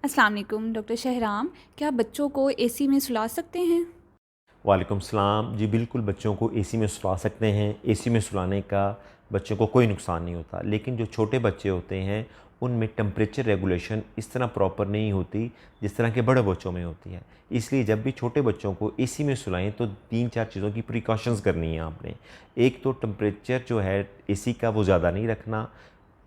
अस्सलाम वालेकुम डॉक्टर शहराम, क्या बच्चों को एसी में सुला सकते हैं? वालेकुम सलाम। जी बिल्कुल, बच्चों को एसी में सुला सकते हैं। एसी में सुलाने का बच्चों को कोई नुकसान नहीं होता, लेकिन जो छोटे बच्चे होते हैं उनमें टेम्परेचर रेगुलेशन इस तरह प्रॉपर नहीं होती जिस तरह के बड़े बच्चों में होती है। इसलिए जब भी छोटे बच्चों को एसी में सुलाएं तो 3-4 चीज़ों की प्रिकॉशंस करनी है आपने। एक तो टेम्परेचर जो है एसी का वो ज़्यादा नहीं रखना,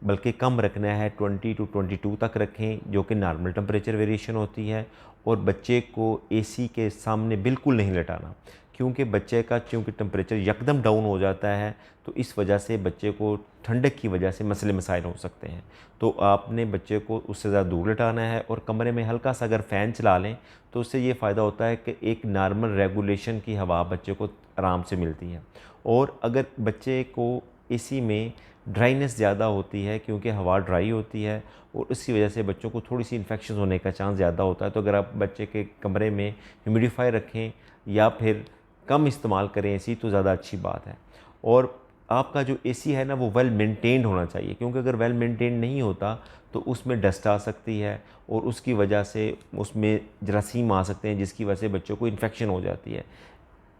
बल्कि कम रखना है। 20 टू 22 तक रखें, जो कि नॉर्मल टेम्परेचर वेरिएशन होती है। और बच्चे को एसी के सामने बिल्कुल नहीं लेटाना, क्योंकि बच्चे का चूँकि टेम्परेचर यकदम डाउन हो जाता है तो इस वजह से बच्चे को ठंडक की वजह से मसले मसाइल हो सकते हैं। तो आपने बच्चे को उससे ज़्यादा दूर लेटाना है और कमरे में हल्का सा अगर फ़ैन चला लें तो उससे ये फ़ायदा होता है कि एक नॉर्मल रेगुलेशन की हवा बच्चे को आराम से मिलती है। और अगर बच्चे को एसी में ड्राइनेस ज़्यादा होती है, क्योंकि हवा ड्राई होती है और उसकी वजह से बच्चों को थोड़ी सी इन्फेक्शन होने का चांस ज़्यादा होता है। तो अगर आप बच्चे के कमरे में ह्यूमिडिफायर रखें या फिर कम इस्तेमाल करें एसी, तो ज़्यादा अच्छी बात है। और आपका जो एसी है ना वो वेल मेंटेन्ड होना चाहिए, क्योंकि अगर वेल मेंटेन्ड नहीं होता तो उसमें डस्ट आ सकती है और उसकी वजह से उसमें जरासीम आ सकते हैं, जिसकी वजह से बच्चों को इन्फेक्शन हो जाती है।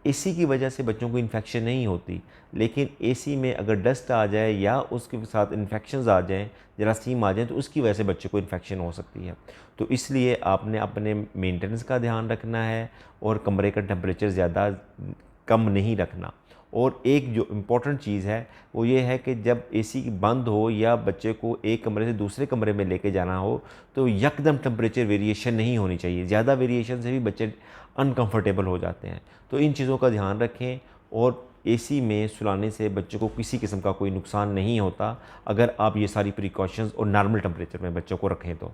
एसी की वजह से बच्चों को इन्फेक्शन नहीं होती, लेकिन एसी में अगर डस्ट आ जाए या उसके साथ इन्फेक्शंस आ जाएँ, जरासीम आ जाएँ, तो उसकी वजह से बच्चे को इन्फेक्शन हो सकती है। तो इसलिए आपने अपने मेंटेनेंस का ध्यान रखना है और कमरे का टेम्परेचर ज़्यादा कम नहीं रखना। और एक जो इम्पोर्टेंट चीज़ है वो ये है कि जब एसी बंद हो या बच्चे को एक कमरे से दूसरे कमरे में लेके जाना हो तो यकदम टेम्परेचर वेरिएशन नहीं होनी चाहिए। ज़्यादा वेरिएशन से भी बच्चे अनकंफर्टेबल हो जाते हैं। तो इन चीज़ों का ध्यान रखें। और एसी में सुलाने से बच्चों को किसी किस्म का कोई नुकसान नहीं होता, अगर आप ये सारी प्रिकॉशंस और नॉर्मल टेम्परेचर में बच्चों को रखें तो।